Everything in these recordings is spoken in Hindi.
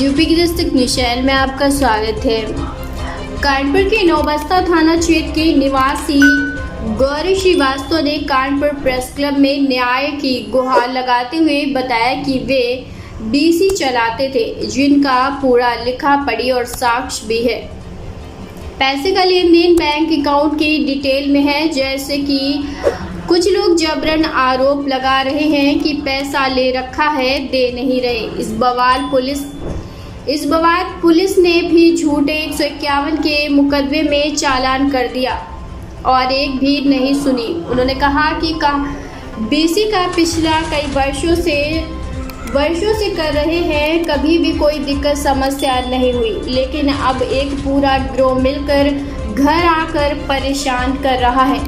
यूपी की डिस्ट्रिक्ट निशैल में आपका स्वागत है। कानपुर के नौबस्ता थाना क्षेत्र के निवासी गौरी श्रीवास्तव ने कानपुर प्रेस क्लब में न्याय की गुहार लगाते हुए बताया कि वे बीसी चलाते थे, जिनका पूरा लिखा पढ़ी और साक्ष्य भी है। पैसे का लेन देन बैंक अकाउंट की डिटेल में है, जैसे कि कुछ लोग जबरन आरोप लगा रहे हैं कि पैसा ले रखा है, दे नहीं रहे। इस बवाद पुलिस ने भी झूठे 151 के मुकदमे में चालान कर दिया और एक भी नहीं सुनी। उन्होंने कहा कि बीसी का पिछला कई वर्षों से कर रहे हैं, कभी भी कोई दिक्कत समस्या नहीं हुई, लेकिन अब एक पूरा गिरोह मिलकर घर आकर परेशान कर रहा है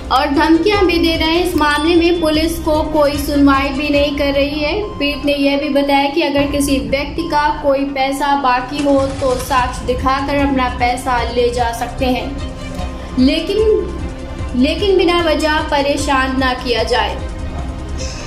और धमकियां भी दे रहे हैं। इस मामले में पुलिस को कोई सुनवाई भी नहीं कर रही है। पीड़ित ने यह भी बताया कि अगर किसी व्यक्ति का कोई पैसा बाकी हो तो साक्ष्य दिखाकर अपना पैसा ले जा सकते हैं, लेकिन बिना वजह परेशान ना किया जाए।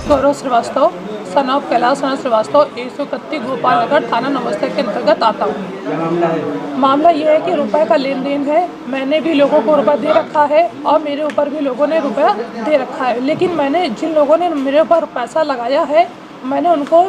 गौरव श्रीवास्तव सन ऑफ कैलाश श्रीवास्तव 131 गोपाल नगर थाना नौबस्ता के अंतर्गत आता हूँ। मामला यह है कि रुपए का लेन देन है। मैंने भी लोगों को रुपया दे रखा है और मेरे ऊपर भी लोगों ने रुपया दे रखा है, लेकिन मैंने जिन लोगों ने मेरे ऊपर पैसा लगाया है, मैंने उनको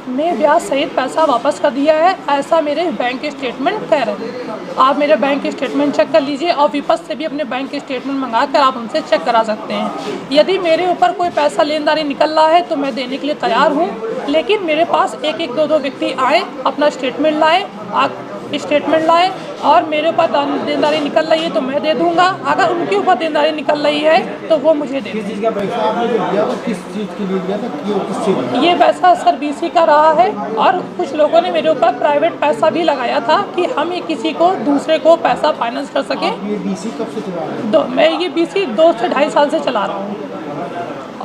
ब्याज सहित पैसा वापस कर दिया है, ऐसा मेरे बैंक स्टेटमेंट कह रहे हैं। आप मेरे बैंक स्टेटमेंट चेक कर लीजिए और विपक्ष से भी अपने बैंक स्टेटमेंट मंगा कर आप उनसे चेक करा सकते हैं। यदि मेरे ऊपर कोई पैसा लेनदारी निकल रहा है तो मैं देने के लिए तैयार हूँ, लेकिन मेरे पास एक दो व्यक्ति आए, अपना स्टेटमेंट लाए और मेरे ऊपर देनदारी निकल रही है तो मैं दे दूंगा। अगर उनके ऊपर देनदारी निकल रही है तो वो मुझे दे देंगे। ये पैसा सर बीसी का रहा है और कुछ लोगों ने मेरे ऊपर प्राइवेट पैसा भी लगाया था कि हम ये किसी को दूसरे को पैसा फाइनेंस कर सके। ये बीसी कब से चला रहे हैं? मैं ये बीसी 2 से 2.5 साल से चला रहा हूँ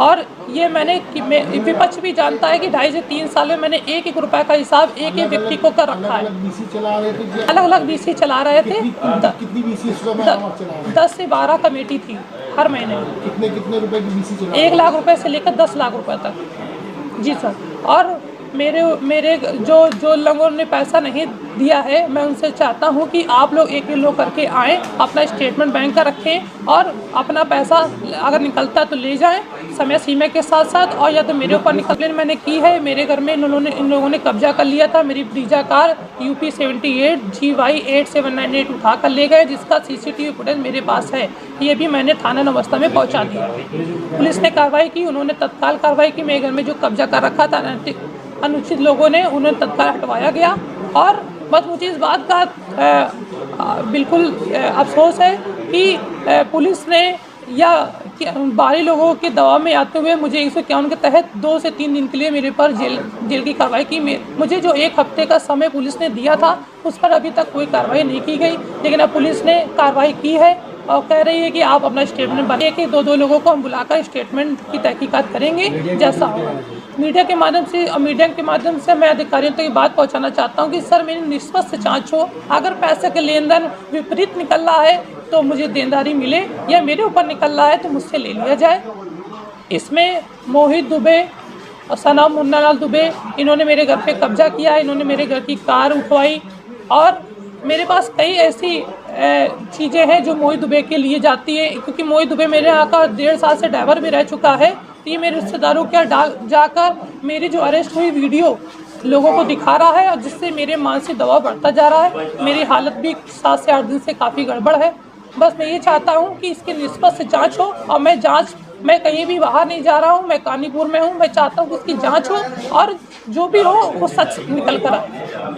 और ये विपक्ष भी जानता है कि 2.5 से 3 साल में मैंने एक रुपए का हिसाब एक व्यक्ति को कर रखा है। अलग अलग बीसी चला रहे थे। कितनी बीसी 10 से 12 कमेटी थी हर महीने। कितने रुपए की बीसी चला? 1 लाख रुपए से लेकर 10 लाख रुपए तक। जी सर। और मेरे जो लोगों ने पैसा नहीं दिया है, मैं उनसे चाहता हूं कि आप लोग एक करके आएँ, अपना स्टेटमेंट बैंक का रखें और अपना पैसा अगर निकलता है तो ले जाएं समय सीमा के साथ साथ। और या तो मेरे ऊपर कंप्लेन मैंने की है, मेरे घर में इन लोगों ने कब्जा कर लिया था। मेरी ब्रीजा कार UP 78 GY 8798 उठा कर ले गए, जिसका CCTV फुटेज मेरे पास है। ये भी मैंने थाना नौबस्ता में पहुँचा दिया। पुलिस ने कार्रवाई की, उन्होंने तत्काल कार्रवाई की। मेरे घर में जो कब्जा कर रखा था अनुचित लोगों ने, उन्हें तत्काल हटवाया गया। और बस मुझे इस बात का बिल्कुल अफसोस है कि पुलिस ने या बाहरी लोगों के दबाव में आते हुए मुझे 151 के तहत 2 से 3 दिन के लिए मेरे पर जेल की कार्रवाई की। मुझे जो 1 हफ्ते का समय पुलिस ने दिया था, उस पर अभी तक कोई कार्रवाई नहीं की गई, लेकिन अब पुलिस ने कार्रवाई की है और कह रही है कि आप अपना स्टेटमेंट बने। एक दो लोगों को हम बुलाकर स्टेटमेंट की तहकीकात करेंगे जैसा होगा। मीडिया के माध्यम से मैं अधिकारियों तक ये बात पहुंचाना चाहता हूं कि सर मेरी निष्पक्ष जांच हो। अगर पैसे के लेन देन विपरीत निकल रहा है तो मुझे देनदारी मिले, या मेरे ऊपर निकल रहा है तो मुझसे ले लिया जाए। इसमें मोहित दुबे और सना मुन्नालाल दुबे, इन्होंने मेरे घर पे कब्जा किया, इन्होंने मेरे घर की कार उठवाई और मेरे पास कई ऐसी चीज़ें हैं जो मोहित दुबे के लिए जाती है, क्योंकि मोहित दुबे मेरे यहाँ का 1.5 साल से ड्राइवर भी रह चुका है। तो ये मेरे रिश्तेदारों के जाकर मेरी जो अरेस्ट हुई वीडियो लोगों को दिखा रहा है और जिससे मेरे मानसिक दबाव बढ़ता जा रहा है। मेरी हालत भी 7 से 8 दिन से काफ़ी गड़बड़ है। बस मैं ये चाहता हूँ कि इसकी निष्पक्ष जाँच हो और मैं कहीं भी बाहर नहीं जा रहा हूँ, मैं कानीपुर में हूँ। मैं चाहता हूँ कि इसकी जाँच हो और जो भी हो वो सच निकल कर आए।